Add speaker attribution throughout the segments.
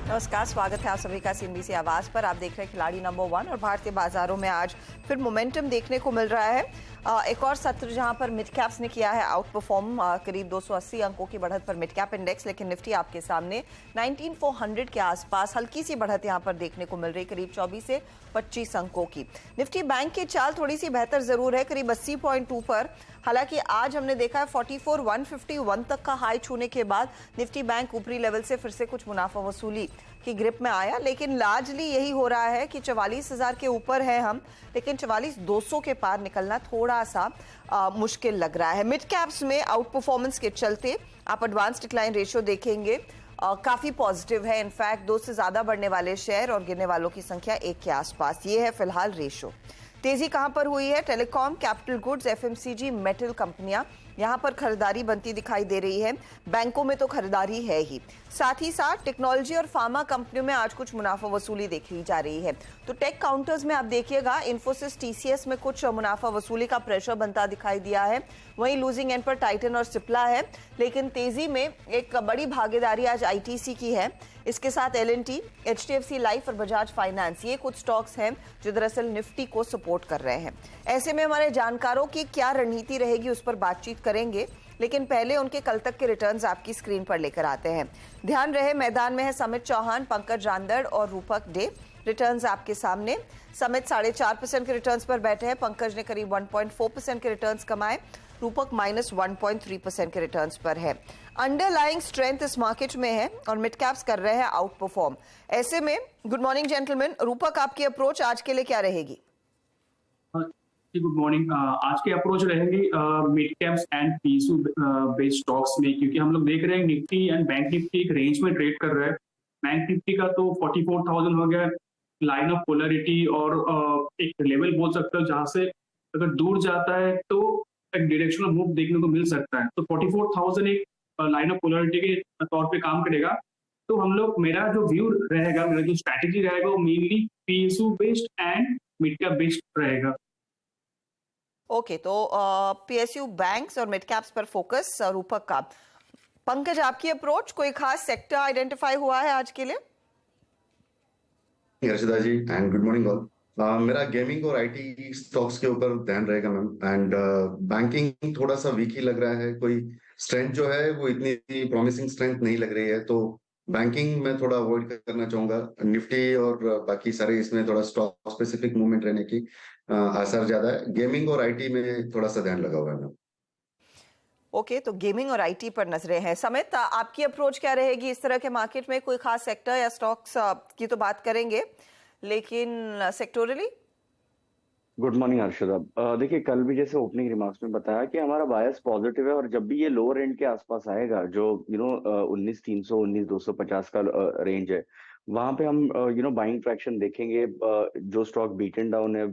Speaker 1: नमस्कार, स्वागत है आप सभी का सीएनबीसी आवाज पर। आप देख रहे हैं खिलाड़ी नंबर 1 और भारतीय बाजारों में आज फिर मोमेंटम देखने को मिल रहा है। एक और सत्र जहां पर मिड कैप्स ने किया है आउट परफॉर्म, करीब 280 अंकों की बढ़त पर मिड कैप इंडेक्स, लेकिन निफ्टी आपके सामने 19400 के आसपास हल्की सी बढ़त यहां पर देखने को मिल रही, करीब 24 से 25 अंकों की। निफ्टी बैंक की चाल थोड़ी सी बेहतर जरूर है, करीब 80.2 पर। हालांकि आज हमने देखा है 44,151 तक का हाई छूने के बाद निफ्टी बैंक ऊपरी लेवल से फिर से कुछ मुनाफा वसूली की ग्रिप में आया, लेकिन लार्जली यही हो रहा है कि 44,000 के ऊपर है हम, लेकिन 44,200 के पार निकलना थोड़ा सा मुश्किल लग रहा है। मिड कैप्स में आउट परफॉर्मेंस के चलते आप एडवांस डिक्लाइन रेशियो देखेंगे काफी पॉजिटिव है। इनफैक्ट 2 से ज्यादा बढ़ने वाले शेयर और गिरने वालों की संख्या 1 के आसपास, ये है फिलहाल रेशियो। तेजी कहां पर हुई है? Telecom, capital goods, FMCG, metal कंपनियां, यहां पर खरीदारी बनती दिखाई दे रही है। बैंकों में तो खरीदारी है ही, साथ ही साथ टेक्नोलॉजी और फार्मा कंपनियों में आज कुछ मुनाफा वसूली देखी जा रही है। तो टेक काउंटर्स में आप देखिएगा, इन्फोसिस, टीसीएस में कुछ मुनाफा वसूली का प्रेशर बनता दिखाई दिया है। वहीं लूजिंग एंड पर टाइटन और सिप्ला है, लेकिन तेजी में एक बड़ी भागीदारी आज आईटीसी की है। इसके साथ एलएनटी, एचडीएफसी लाइफ और बजाज फाइनेंस, ये कुछ स्टॉक्स हैं जो दरअसल निफ्टी को सपोर्ट कर रहे हैं। ऐसे में हमारे जानकारों की क्या रणनीति रहेगी उस पर बातचीत करेंगे, लेकिन पहले उनके कल तक के रिटर्न्स आपकी स्क्रीन पर लेकर आते हैं। ध्यान रहे, मैदान में है समित चौहान, पंकज रांदड़ और रूपक डे। रिटर्न्स आपके सामने। समित 4.5% के रिटर्न्स पर बैठे हैं, पंकज ने करीब 1.4% के रिटर्न्स कमाए, रूपक -1.3% के रिटर्न्स पर है। अंडरलाइंग स्ट्रेंथ इस मार्केट में है और मिड कैप्स कर रहे हैं आउट परफॉर्म। ऐसे में गुड मॉर्निंग जेंटलमैन, रूपक आपकी अप्रोच आज के लिए क्या रहेगी?
Speaker 2: Good morning. आज की अप्रोच रहेगी mid caps and PSU based stocks में, क्योंकि हम लोग देख रहे हैं निफ्टी एंड बैंक निफ्टी एक रेंज में ट्रेड कर रहा है। बैंक निफ्टी का तो 44,000 हो गया लाइन ऑफ पोलरिटी, और एक लेवल बोल सकते हो जहां से अगर दूर जाता है तो एक डायरेक्शनल मूव देखने को मिल सकता है। तो 44,000 एक लाइन ऑफ पोलरिटी के तौर पे काम करेगा। तो हम लोग, मेरा जो व्यू रहेगा, मेरा जो स्ट्रैटेजी रहेगा, वो mainly PSU based and mid cap based रहेगा।
Speaker 1: ओके, तो पीएसयू बैंक्स और मिड कैप्स पर फोकस रूपक का। पंकज, आपकी अप्रोच, कोई खास सेक्टर आइडेंटिफाई हुआ है आज के लिए?
Speaker 3: हर्षिता जी एंड गुड मॉर्निंग ऑल। मेरा गेमिंग और आईटी स्टॉक्स के ऊपर ध्यान रहेगा मैम। एंड बैंकिंग थोड़ा सा वीक ही लग रहा है, कोई स्ट्रेंथ जो है वो इतनी प्रॉमिसिंग स्ट्रेंथ नहीं लग रही है, तो बैंकिंग में थोड़ा अवॉइड करना चाहूंगा। निफ्टी और बाकी सारे इसमें थोड़ा स्टॉक स्पेसिफिक मूवमेंट रहने की आसार ज्यादा है। गेमिंग और आईटी में थोड़ा सा ध्यान लगा हुआ है मैम।
Speaker 1: ओके, तो गेमिंग और आईटी पर नजरें हैं। समित, आपकी अप्रोच क्या रहेगी इस तरह के मार्केट में? कोई खास सेक्टर या स्टॉक्स की तो बात करेंगे, लेकिन सेक्टोरली?
Speaker 4: Good morning Harshada. देखिए, कल भी जैसे ओपनिंग रिमार्क्स में बताया कि हमारा बायस पॉजिटिव है, और जब भी ये लोअर एंड के आसपास आएगा, जो 19,300 19,250 का रेंज है, वहां पे हम बाइंग ट्रैक्शन देखेंगे। जो स्टॉक बीटन डाउन है,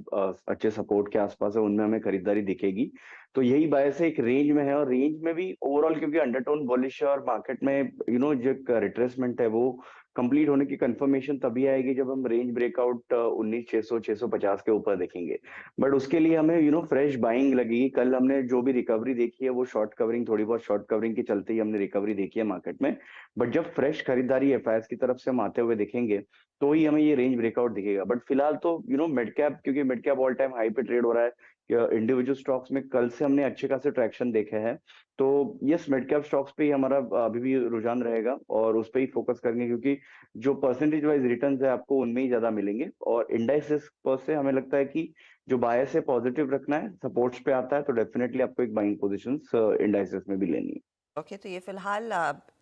Speaker 4: अच्छे सपोर्ट के आसपास है, उनमें हमें खरीदारी दिखेगी। तो यही बायस है, एक रेंज में है, और रेंज में भी ओवरऑल क्योंकि अंडरटोन बुलिश है, और मार्केट में जो रिट्रेसमेंट है वो कंप्लीट होने की कंफर्मेशन तभी आएगी जब हम रेंज ब्रेकआउट 19,600 650 के ऊपर देखेंगे। बट उसके लिए हमें फ्रेश बाइंग लगेगी। कल हमने जो भी रिकवरी देखी है वो शॉर्ट कवरिंग, थोड़ी बहुत शॉर्ट कवरिंग के चलते ही हमने रिकवरी देखी है मार्केट में। बट जब फ्रेश खरीदारी एफआईएस की तरफ से हम आते हुए देखेंगे तो ही हमें ये रेंज ब्रेकआउट दिखेगा। बट फिलहाल तो मिड कैप, क्योंकि mid cap all time high पे ट्रेड हो रहा है। इंडिविजुअल स्टॉक्स में कल से हमने अच्छे खासे ट्रैक्शन देखे हैं, तो यस, मिड कैप स्टॉक्स पे ही हमारा अभी भी रुझान रहेगा, और उस पर ही फोकस करेंगे, क्योंकि जो परसेंटेज वाइज रिटर्न्स है आपको उनमें ही ज्यादा मिलेंगे। और इंडाइसेस पर से हमें लगता है कि जो बायस है पॉजिटिव रखना है, सपोर्ट्स पे आता है तो डेफिनेटली आपको एक बाइंग पोजीशंस इंडाइसेस में भी लेनी है।
Speaker 1: ओके, तो ये फिलहाल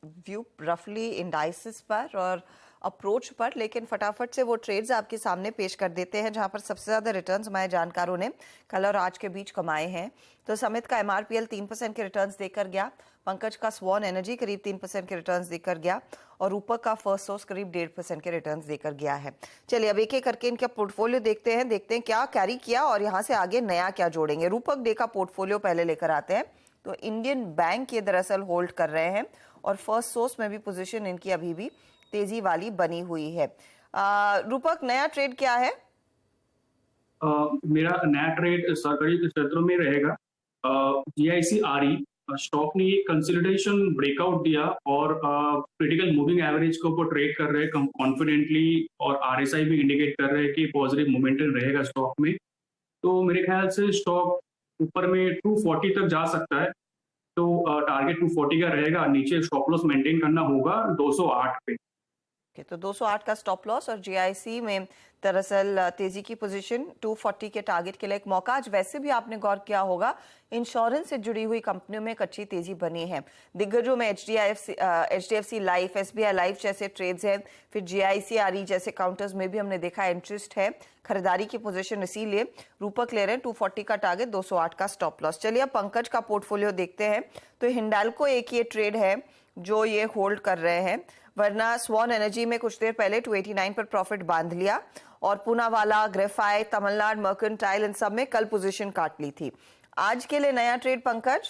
Speaker 1: व्यू रफली इंडाइसिस पर और अप्रोच पर, लेकिन फटाफट से वो ट्रेड्स आपके सामने पेश कर देते हैं जहां पर सबसे ज्यादा रिटर्न्स हमारे जानकारों ने कल और आज के बीच कमाए हैं। तो समित का एमआरपीएल 3% के रिटर्न्स देकर गया, पंकज का स्वॉन एनर्जी करीब 3% के रिटर्न्स देकर गया, और रूपक का फर्स्ट सोर्स करीब 1.5% के रिटर्न्स देकर गया है। चलिए अब एक एक करके इनका पोर्टफोलियो देखते हैं क्या कैरी किया और यहाँ से आगे नया क्या जोड़ेंगे। रूपक डे का पोर्टफोलियो पहले लेकर आते हैं। तो इंडियन बैंक ये दरअसल होल्ड कर रहे हैं, और फर्स्ट सोर्स में भी पोजीशन इनकी अभी भी तेजी वाली बनी हुई है। रूपक, नया ट्रेड क्या है?
Speaker 2: मेरा नया ट्रेड सरकारी क्षेत्रों में रहेगा। जीआईसी आरई स्टॉक ने एक कंसोलिडेशन ब्रेकआउट दिया और क्रिटिकल मूविंग एवरेज के ऊपर ट्रेड कर रहे हैं कॉन्फिडेंटली, और आरएसआई भी इंडिकेट कर रहे हैं कि पॉजिटिव मोमेंटम रहेगा स्टॉक में। तो मेरे ख्याल से स्टॉक ऊपर में 240 तक जा सकता है, तो टारगेट 240 का रहेगा। नीचे स्टॉप लॉस मेंटेन करना होगा 208 पे।
Speaker 1: तो 208 का स्टॉप लॉस, और जीआईसी में दरअसल तेजी की पोजीशन 240 के टारगेट के लिए एक मौका। आज वैसे भी आपने गौर किया होगा इंश्योरेंस से जुड़ी हुई कंपनियों में एक अच्छी तेजी बनी है। दिग्गजों में एचडीएफसी लाइफ, एसबीआई लाइफ जैसे ट्रेड्स हैं, फिर जीआईसीआरई जैसे काउंटर्स में भी हमने देखा इंटरेस्ट है, खरीदारी की पोजीशन, इसीलिए रूपक ले रहे हैं 240 का टारगेट, 208 का स्टॉप लॉस। चलिए अब पंकज का पोर्टफोलियो देखते हैं। तो हिंडाल्को एक ये ट्रेड है जो ये होल्ड कर रहे हैं, वरना स्वॉन एनर्जी में कुछ देर पहले 289 पर प्रॉफिट बांध लिया, और पूनावाला, ग्रेफाइट, तमिलनाडु मर्केंटाइल, इन सब में कल पोजीशन काट ली थी। आज के लिए नया ट्रेड पंकज?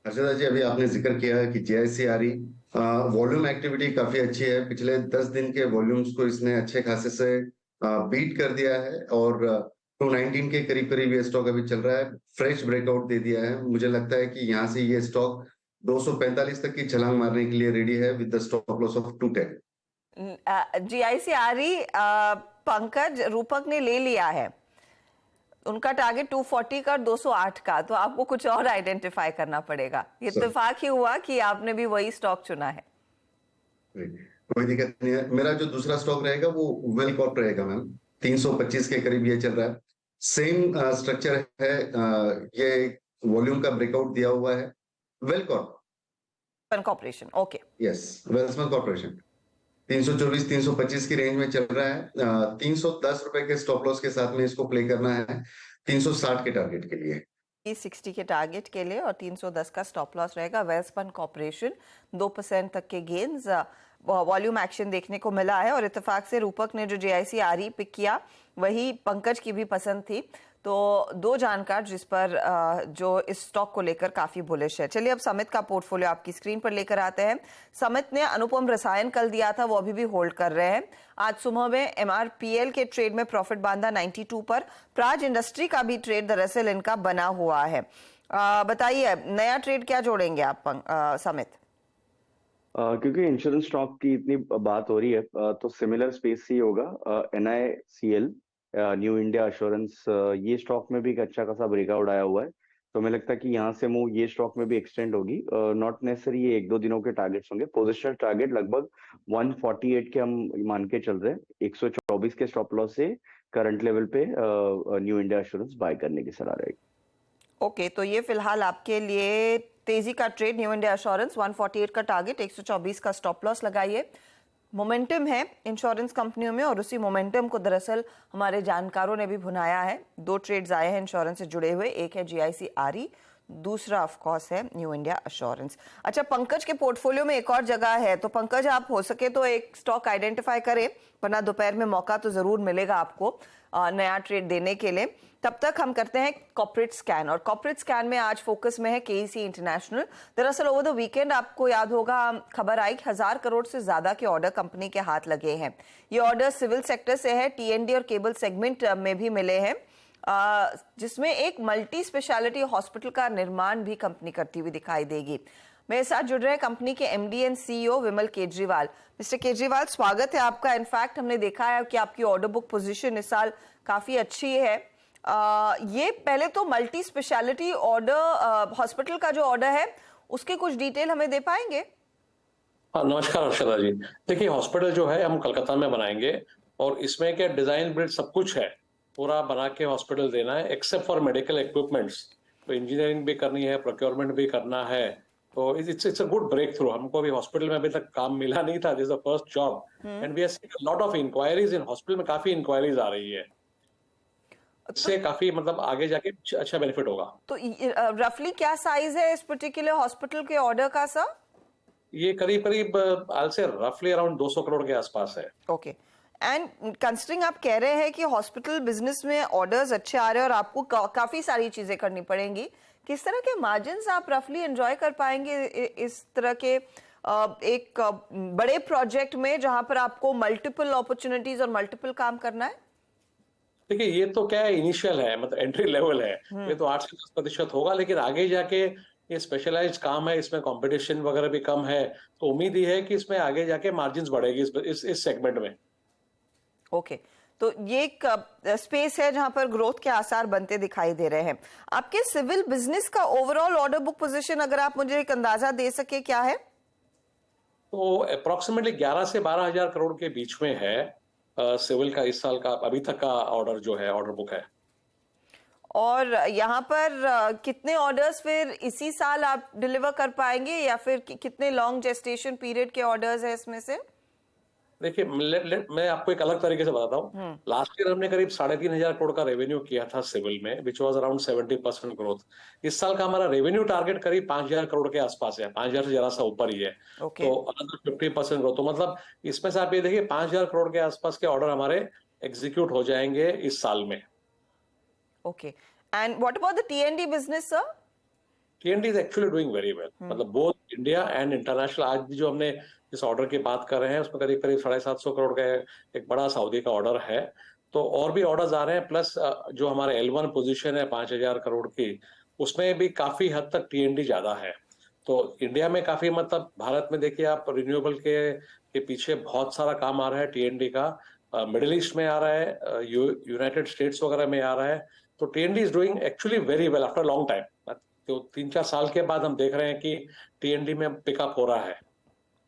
Speaker 3: हर्षदा जी, अभी आपने जिक्र किया है कि जीआईसीआरई वॉल्यूम एक्टिविटी काफी अच्छी है। पिछले 10 दिन के वॉल्यूम्स को इसने अच्छे खासे से बीट कर दिया है, और 219 के करीब करीब ये स्टॉक अभी चल रहा है। फ्रेश ब्रेकआउट दे दिया है। मुझे लगता है कि यहाँ से ये स्टॉक 245 तक की छलांग मारने के लिए रेडी है with the stop loss of 210।
Speaker 1: GIC Re Pankaj रूपक ने ले लिया है, उनका टारगेट 240 का, 208 का, तो आपको कुछ और आइडेंटिफाई करना पड़ेगा। इत्तेफाक ही हुआ कि आपने भी वही स्टॉक चुना है।
Speaker 3: कोई दिक्कत नहीं है। मेरा जो दूसरा स्टॉक रहेगा वो वेलकॉर्प रहेगा मैम। 325 के करीब ये चल रहा है। सेम स्ट्रक्चर है, ये वॉल्यूम का ब्रेकआउट दिया हुआ है। वेलकॉर्प
Speaker 1: कॉर्पोरेशन, ओके,
Speaker 3: यस, वेल्समन कॉर्पोरेशन 324-325 की रेंज में चल रहा है। 310 रुपए के स्टॉप लॉस के साथ में इसको प्ले करना है 360 के टारगेट के लिए,
Speaker 1: 60 के टारगेट के लिए, और 310 का स्टॉप लॉस रहेगा। वेल्सपन कॉर्पोरेशन 2% तक के गेन्स, वॉल्यूम एक्शन देखने को मिला है, और इत्तेफाक से रूपक ने जो जीआईसीआरई पिक किया वही पंकज की भी पसंद थी। तो दो जानकार जिस पर जो इस स्टॉक को लेकर काफी बुलिश है। चलिए अब समित का पोर्टफोलियो आपकी स्क्रीन पर लेकर आते हैं। समित ने अनुपम रसायन कल दिया था, वो अभी भी होल्ड कर रहे हैं। आज सुबह में एमआरपीएल के ट्रेड में प्रॉफिट बांधा 92 पर। प्राज इंडस्ट्री का भी ट्रेड दरअसल इनका बना हुआ है। बताइए नया ट्रेड क्या जोड़ेंगे आप समित?
Speaker 4: क्योंकि इंश्योरेंस स्टॉक की इतनी बात हो रही है, तो सिमिलर स्पेस ही होगा। एनआईसीएल, न्यू इंडिया एश्योरेंस, ये स्टॉक में भी एक अच्छा खासा ब्रेकआउट आया हुआ है, तो मुझे लगता है कि यहाँ से मूव ये स्टॉक में भी एक्सटेंड होगी। नॉट नेसेसरी ये 1-2 दिनों के टारगेट्स होंगे। पोजिशनल टारगेट लगभग 148 के हम मान के चल रहे हैं। 124 के स्टॉप लॉस से करंट लेवल पे न्यू इंडिया एश्योरेंस बाय करने की सलाह रहेगी।
Speaker 1: ओके, तो ये फिलहाल आपके लिए तेजी का ट्रेड, न्यू इंडिया एश्योरेंस 148 का टारगेट, 124 का स्टॉप लॉस लगाइए। मोमेंटम है इंश्योरेंस कंपनियों में, और उसी मोमेंटम को दरअसल हमारे जानकारों ने भी भुनाया है। 2 ट्रेड्स आए हैं इंश्योरेंस से जुड़े हुए, एक है जीआईसीआरई, दूसरा ऑफ कोर्स है न्यू इंडिया एश्योरेंस। अच्छा, पंकज के पोर्टफोलियो में एक और जगह है, तो पंकज आप हो सके तो एक स्टॉक आइडेंटिफाई करें, वरना दोपहर में मौका तो जरूर मिलेगा आपको नया ट्रेड देने के लिए। तब तक हम करते हैं कॉर्पोरेट स्कैन, और कॉर्पोरेट स्कैन में आज फोकस में है केईसी इंटरनेशनल। दरअसल ओवर द वीकेंड आपको याद होगा खबर आई 1000 करोड़ से ज्यादा के ऑर्डर कंपनी के हाथ लगे हैं। ये ऑर्डर सिविल सेक्टर से है, टीएनडी और केबल सेगमेंट में भी मिले हैं, जिसमें एक मल्टी स्पेशलिटी हॉस्पिटल का निर्माण भी कंपनी करती हुई दिखाई देगी। मेरे साथ जुड़ रहे हैं कंपनी के MD and CEO Vimal Kejriwal. Mister Kejriwal, स्वागत है आपका। इनफैक्ट हमने देखा है कि आपकी ऑर्डर बुक पोजीशन इस साल काफी अच्छी है। ये पहले तो मल्टी स्पेशलिटी ऑर्डर हॉस्पिटल का जो ऑर्डर है उसके कुछ डिटेल हमें दे पाएंगे?
Speaker 5: हाँ, नमस्कार हर्षदा जी। देखिए, हॉस्पिटल जो है हम कलकत्ता में बनाएंगे, और इसमें क्या डिजाइन बिल्ड सब कुछ है, पूरा बना के हॉस्पिटल देना है, एक्सेप्ट फॉर मेडिकल इक्विपमेंट्स। तो इंजीनियरिंग भी करनी है, प्रोक्योरमेंट भी करना है, तो it's a good breakthrough. हमको अभी हॉस्पिटल में अभी तक काम मिला नहीं था, this is the first job, and we are seeing a lot of inquiries in hospital में, काफी इंक्वायरीज आ रही है। इससे काफी मतलब आगे जाके अच्छा बेनिफिट होगा।
Speaker 1: तो रफली क्या साइज है इस पर्टिकुलर हॉस्पिटल के ऑर्डर का सर?
Speaker 5: ये करीब करीब आई से रफली अराउंड 200 करोड़ के आसपास है।
Speaker 1: ओके, एंड कंसिडरिंग आप कह रहे हैं कि हॉस्पिटल बिजनेस में ऑर्डर्स अच्छे आ रहे हैं और आपको काफी सारी चीजें करनी पड़ेंगी, किस तरह के मार्जिन्स आप रफली एंजॉय कर पाएंगे इस तरह के एक बड़े प्रोजेक्ट में, जहां पर आपको मल्टीपल अपॉर्चुनिटीज और मल्टीपल काम करना है?
Speaker 5: देखिए ये तो क्या है, इनिशियल है, मतलब एंट्री लेवल है। ये तो 8 से 10% होगा, लेकिन आगे जाके ये स्पेशलाइज्ड काम है, इसमें कंपटीशन वगैरह भी कम है, तो उम्मीद ये है कि इसमें आगे जाके मार्जिन्स बढ़ेगी इस सेगमेंट में।
Speaker 1: ओके, तो ये एक स्पेस है जहां पर ग्रोथ के आसार बनते दिखाई दे रहे हैं। आपके सिविल बिजनेस का ओवरऑल ऑर्डर बुक पोजीशन अगर आप मुझे एक अंदाजा दे सके, क्या है?
Speaker 5: तो अप्रोक्सीमेटली 11 से 12 हजार करोड़ के बीच में है सिविल का इस साल का अभी तक का ऑर्डर जो है, ऑर्डर बुक है।
Speaker 1: और यहाँ पर कितने ऑर्डर्स फिर इसी साल आप डिलीवर कर पाएंगे, या फिर कितने लॉन्ग जेस्टेशन पीरियड के ऑर्डर्स है इसमें से?
Speaker 5: देखिए मैं आपको एक अलग तरीके से बताता हूँ। लास्ट ईयर हमने करीब 3,500 करोड़ का रेवेन्यू किया था सिविल में, विच वाज अराउंड 70% ग्रोथ। इस साल का हमारा रेवेन्यू टारगेट करीब 5,000 करोड़ के आसपास है, 5,000 से जरा सा ऊपर ही है। तो अराउंड 50% ग्रोथ, तो मतलब इसमें से आप ये देखिए 5,000 करोड़ के आसपास के ऑर्डर हमारे एग्जीक्यूट हो जाएंगे इस साल में।
Speaker 1: Okay, and what about the टी&डी बिजनेस सर?
Speaker 5: टी&डी is actually doing very well, मतलब बोथ इंडिया एंड इंटरनेशनल। आज भी जो हमने इस ऑर्डर की बात कर रहे हैं उसमें करीब करीब 750 करोड़ का एक बड़ा सऊदी का ऑर्डर है। तो और भी ऑर्डर्स आ रहे हैं, प्लस जो हमारे L1 पोजीशन है 5,000 करोड़ की, उसमें भी काफी हद तक टी&डी ज्यादा है। तो इंडिया में काफी, मतलब भारत में देखिए आप, रिन्यूएबल के पीछे बहुत सारा काम आ रहा है टी&डी का। मिडिल ईस्ट में आ रहा है, यूनाइटेड स्टेट्स वगैरह में आ रहा है। तो टी&डी is doing actually very well after long time. तो 3-4 साल के बाद हम देख रहे हैं कि टी&डी में पिकअप हो रहा है।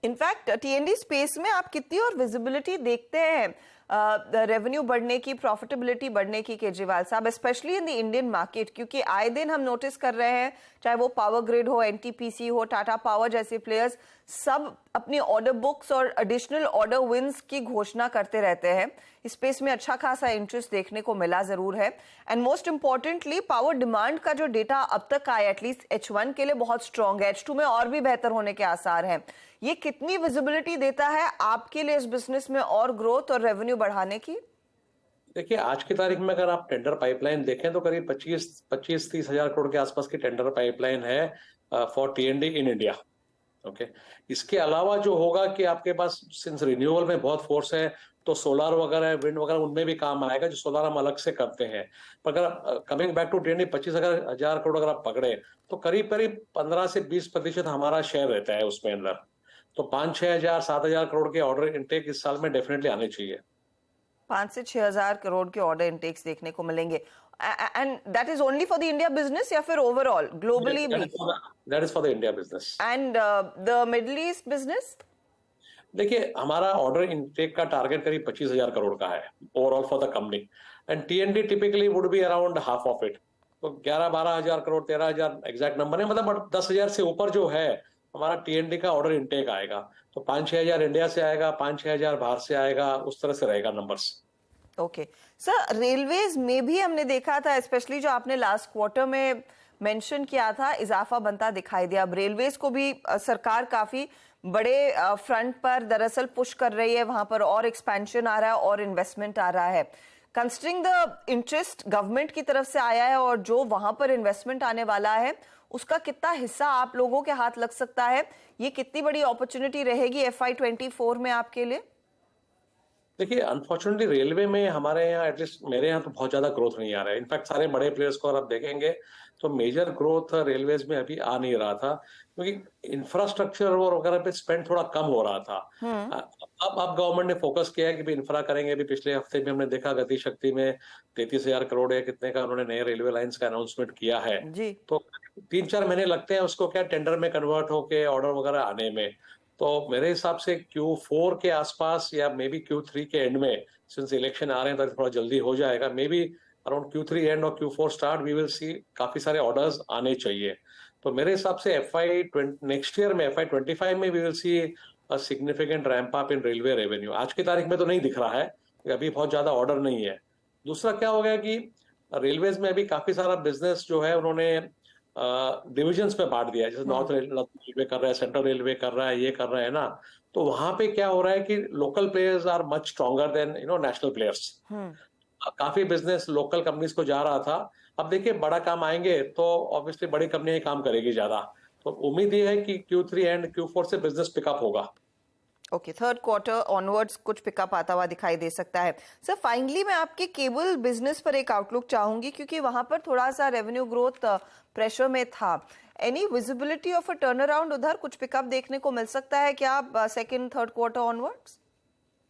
Speaker 1: इनफैक्ट टी&डी स्पेस में आप कितनी और विजिबिलिटी देखते हैं रेवेन्यू बढ़ने की, प्रॉफिटेबिलिटी बढ़ने की, केजरीवाल साहब, specially in the Indian market? क्योंकि आए दिन हम नोटिस कर रहे हैं, चाहे वो पावर ग्रिड हो, एनटीपीसी हो, टाटा पावर जैसे प्लेयर्स, सब अपनी ऑर्डर बुक्स और एडिशनल ऑर्डर विंस की घोषणा करते रहते हैं। इस स्पेस में अच्छा खासा इंटरेस्ट देखने को मिला जरूर है। And most importantly power demand का जो डेटा अब तक आया, एटलीस्ट H1 के लिए बहुत स्ट्रॉन्ग है, H2 में और भी बेहतर होने के आसार हैं। ये कितनी विजिबिलिटी देता है आपके लिए इस बिजनेस में और ग्रोथ और रेवेन्यू बढ़ाने की?
Speaker 5: देखिए आज की तारीख में अगर आप टेंडर पाइपलाइन देखें तो करीब 25-30 हजार करोड़ के आसपास की टेंडर पाइपलाइन है फॉर टी&डी इन इंडिया। ओके, इसके अलावा जो होगा कि आपके पास, सिंस रिन्यूअल में बहुत फोर्स है, तो सोलर वगैरह, विंड वगैरह, उनमें भी काम आएगा, जो सोलर हम अलग से करते हैं। पर अगर कमिंग बैक टू टी&डी, 25,000 करोड़ अगर आप पकड़े तो करीब करीब 15 से 20% हमारा शेयर रहता है उसमें अंदर। तो 5-6 हजार 7 हजार करोड़ के ऑर्डर इनटेक इस साल में डेफिनेटली आने चाहिए।
Speaker 1: 5 से 6 हजार करोड़ के ऑर्डर इनटेक्स देखने को मिलेंगे। And that is only for the India business या फिर ओवरऑल ग्लोबली भी?
Speaker 5: That is for the India business.
Speaker 1: And the middle east business?
Speaker 5: देखिए हमारा ऑर्डर इनटेक का टारगेट करीब 25,000 करोड़ का है overall for the company, and टी&डी typically would be around half of it. तो 11-12 हजार करोड़, 13 हजार एग्जैक्ट नंबर है, मतलब 10 हजार से ऊपर जो है हमारा टी&डी का ऑर्डर इनटेक आएगा। तो 5-6 हजार इंडिया से आएगा, 5-6 हजार बाहर से आएगा, उस तरह से रहेगा नंबर्स।
Speaker 1: ओके सर, रेलवेज में भी हमने देखा था, स्पेशली जो आपने लास्ट क्वार्टर में मेंशन किया था, इजाफा बनता दिखाई दिया। अब रेलवेज को भी सरकार काफी बड़े फ्रंट पर दरअसल पुश कर रही है, वहां पर और एक्सपेंशन आ रहा है और इन्वेस्टमेंट आ रहा है। कंसिडरिंग द इंटरेस्ट गवर्नमेंट की तरफ से आया है और जो वहां पर इन्वेस्टमेंट आने वाला है, उसका कितना हिस्सा आप लोगों के हाथ लग सकता है? ये कितनी बड़ी अपॉर्चुनिटी रहेगी FY24 में आपके लिए?
Speaker 5: देखिए अनफॉर्चुनेटली रेलवे में हमारे यहाँ, एटलीस्ट मेरे यहाँ, तो बहुत ज्यादा ग्रोथ नहीं आ रहा है। इनफैक्ट सारे बड़े प्लेयर्स को अगर आप देखेंगे तो मेजर ग्रोथ रेलवेज में अभी आ नहीं रहा था, क्योंकि इंफ्रास्ट्रक्चर और वगैरह पे स्पेंड थोड़ा कम हो रहा था। अब गवर्नमेंट ने फोकस किया है कि इंफ्रा करेंगे। अभी पिछले हफ्ते में हमने देखा गति शक्ति में 33,000 करोड़ या कितने का उन्होंने नए रेलवे लाइंस का अनाउंसमेंट किया है
Speaker 1: जी।
Speaker 5: तो 3-4 महीने लगते हैं उसको क्या टेंडर में कन्वर्ट होके ऑर्डर वगैरह आने में। तो मेरे हिसाब से Q4 के आसपास या मे बी Q3 के एंड में, सिंस इलेक्शन आ रहे हैं तो थोड़ा जल्दी हो जाएगा, may be around Q3 and और Q4 स्टार्ट वी विल सी काफी सारे ऑर्डर्स आने चाहिए। तो मेरे हिसाब से नेक्स्ट ईयर में FY25 में we will see a significant ramp up in railway revenue. आज की तारीख में तो नहीं दिख रहा है, अभी बहुत ज्यादा ऑर्डर नहीं है। दूसरा क्या हो गया कि रेलवेज में अभी काफी सारा बिजनेस जो है उन्होंने डिविजन्स में बांट दिया है, जैसे नॉर्थ रेलवे कर रहा है, सेंट्रल रेलवे कर रहा है, ये कर रहा है ना। तो वहां पे क्या हो रहा है कि local players are much stronger than national players. काफी बिजनेस लोकल कंपनीज को जा रहा था। अब देखिए बड़ा काम आएंगे तो ऑब्वियसली बड़ी कंपनियां काम करेगी ज्यादा। तो उम्मीद ये है कि Q3 एंड Q4 से बिजनेस पिकअप होगा।
Speaker 1: ओके, थर्ड क्वार्टर ऑनवर्ड्स कुछ पिकअप आता हुआ दिखाई दे सकता है। सर फाइनली मैं आपके केबल बिजनेस पर एक आउटलुक चाहूंगी, क्योंकि वहां पर थोड़ा सा रेवेन्यू ग्रोथ प्रेशर में था। Any visibility of a turn around, उधर कुछ पिकअप देखने को मिल सकता है क्या सेकंड थर्ड क्वार्टर ऑनवर्ड्स?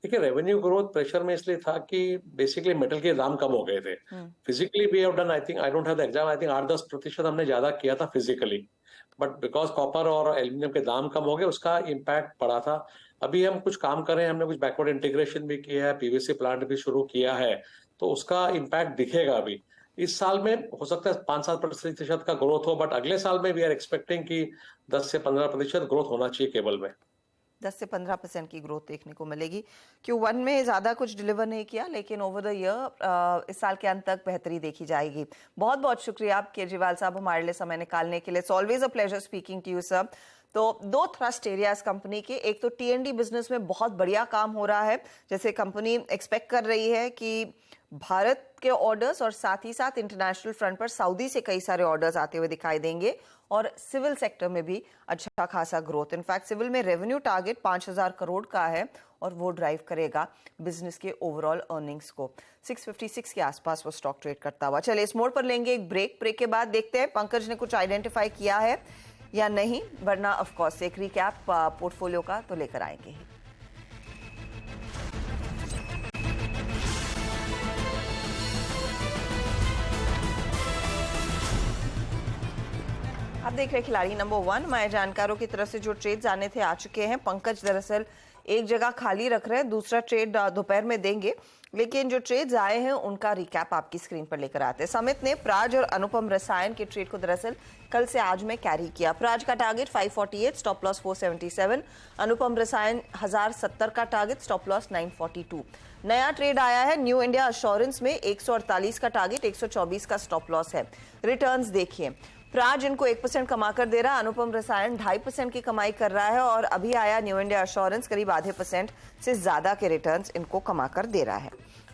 Speaker 5: देखिए, रेवेन्यू ग्रोथ प्रेशर में इसलिए था कि बेसिकली मेटल के दाम कम हो गए थे। Physically we have done, I think, I don't have the exam, I think 8-10% हमने ज्यादा किया था फिजिकली, बट बिकॉज कॉपर और एल्यूमिनियम के दाम कम हो गए उसका इम्पैक्ट पड़ा था। अभी हम कुछ काम कर रहे हैं, हमने कुछ बैकवर्ड इंटीग्रेशन भी किया है, पीवीसी प्लांट भी शुरू किया है, तो उसका इम्पैक्ट दिखेगा अभी। इस साल में हो सकता है 5-7% का ग्रोथ हो, बट अगले साल में वी आर एक्सपेक्टिंग कि 10 से 15% ग्रोथ होना चाहिए केबल में।
Speaker 1: 10 से 15% की ग्रोथ देखने को मिलेगी। Q1 में ज्यादा कुछ डिलीवर नहीं किया, लेकिन ओवर द ईयर इस साल के अंत तक बेहतरी देखी जाएगी। बहुत बहुत शुक्रिया आप केजरीवाल साहब हमारे लिए समय निकालने के लिए। It's always a pleasure speaking to you sir. तो दो थ्रस्ट एरियाज कंपनी के, एक तो T&D बिजनेस में बहुत बढ़िया काम हो रहा है, जैसे कंपनी एक्सपेक्ट कर रही है कि भारत के ऑर्डर्स और साथ ही साथ इंटरनेशनल फ्रंट पर सऊदी से कई सारे ऑर्डर्स आते हुए दिखाई देंगे, और सिविल सेक्टर में भी अच्छा खासा ग्रोथ। इनफैक्ट सिविल में रेवेन्यू टारगेट 5,000 करोड़ का है, और वो ड्राइव करेगा बिजनेस के ओवरऑल अर्निंग्स को। 656 के आसपास वो स्टॉक ट्रेड करता हुआ। चलिए इस मोड पर लेंगे एक ब्रेक के बाद देखते हैं पंकज ने कुछ आइडेंटिफाई किया है या नहीं, वरना ऑफ कोर्स एक रिकैप पोर्टफोलियो का तो लेकर आएंगे ही। आप देख रहे खिलाड़ी नंबर 1। हमारे जानकारों की तरफ से जो ट्रेड्स आने थे आ चुके हैं। पंकज दरअसल एक जगह खाली रख रहे हैं, दूसरा ट्रेड दोपहर में देंगे, लेकिन जो ट्रेड्स आए हैं उनका रिकैप आपकी स्क्रीन पर लेकर आते हैं। समित ने प्राज और अनुपम रसायन के ट्रेड को दरअसल कल से आज में कैरी किया। प्राज का टारगेट 548, स्टॉप लॉस 477। अनुपम रसायन 1070 का टारगेट, स्टॉप लॉस 942। नया ट्रेड आया है न्यू इंडिया अश्योरेंस में 148 का टारगेट, 124 का स्टॉप लॉस है। रिटर्न्स देखिए, प्राज इनको 1% कमा कर दे रहा है, अनुपम रसायन 2.5% की कमाई कर रहा है, और अभी आया न्यू इंडिया अश्योरेंस करीब 0.5% से ज्यादा के रिटर्न्स इनको कमा कर दे रहा है।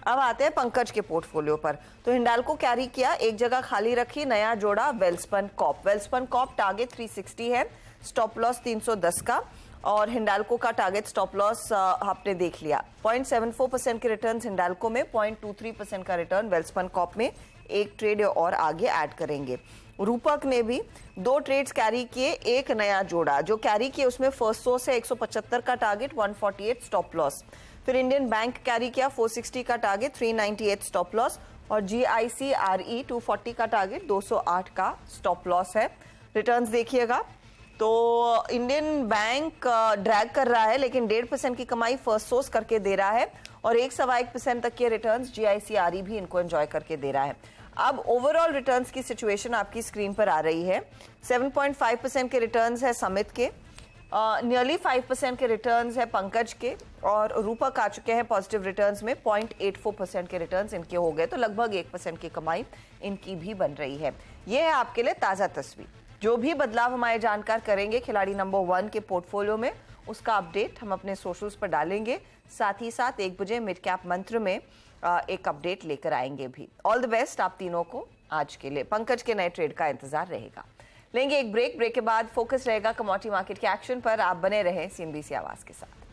Speaker 1: अब आते हैं पंकज के पोर्टफोलियो पर। तो हिंडाल्को कैरी किया, एक जगह खाली रखी, नया जोड़ा Welspun Corp. Welspun Corp target 360 है, स्टॉप लॉस 310 का, और हिंडाल्को का टारगेट स्टॉप लॉस आपने देख लिया। 0.74% के रिटर्न हिंडाल्को में, 0.23% का रिटर्न वेल्सपन कॉप में। एक ट्रेड और आगे ऐड करेंगे। रूपक ने भी 2 ट्रेड्स कैरी किए, एक नया जोड़ा जो कैरी किए उसमें फर्स्ट सोर्स है 175 का टारगेट, 148 स्टॉप लॉस। फिर इंडियन बैंक कैरी किया 460 का टारगेट, 398 स्टॉप लॉस, और GICRE 240 का टारगेट, 208 का स्टॉप लॉस है। रिटर्न्स देखिएगा तो इंडियन बैंक ड्रैग कर रहा है, लेकिन 1.5% की कमाई फर्स्ट सोर्स करके दे रहा है, और 1.1% तक के रिटर्न्स GICRE भी इनको एंजॉय करके दे रहा है। अब ओवरऑल रिटर्न्स की सिचुएशन आपकी स्क्रीन पर आ रही है। 7.5% के रिटर्न्स है समित के, नियरली 5% के रिटर्न्स है पंकज के, और रूपक आ चुके हैं पॉजिटिव रिटर्न्स में। 0.84% के रिटर्न्स इनके हो गए, तो लगभग 1% की कमाई इनकी भी बन रही है। यह है आपके लिए ताज़ा तस्वीर। जो भी बदलाव हमारे जानकार करेंगे खिलाड़ी नंबर 1 के पोर्टफोलियो में, उसका अपडेट हम अपने सोशल्स पर डालेंगे। साथ ही साथ 1 बजे मिड कैप मंत्र में एक अपडेट लेकर आएंगे भी। ऑल द बेस्ट आप तीनों को आज के लिए। पंकज के नए ट्रेड का इंतजार रहेगा। लेंगे एक ब्रेक के बाद फोकस रहेगा कमोडिटी मार्केट के एक्शन पर। आप बने रहें CNBC आवाज के साथ।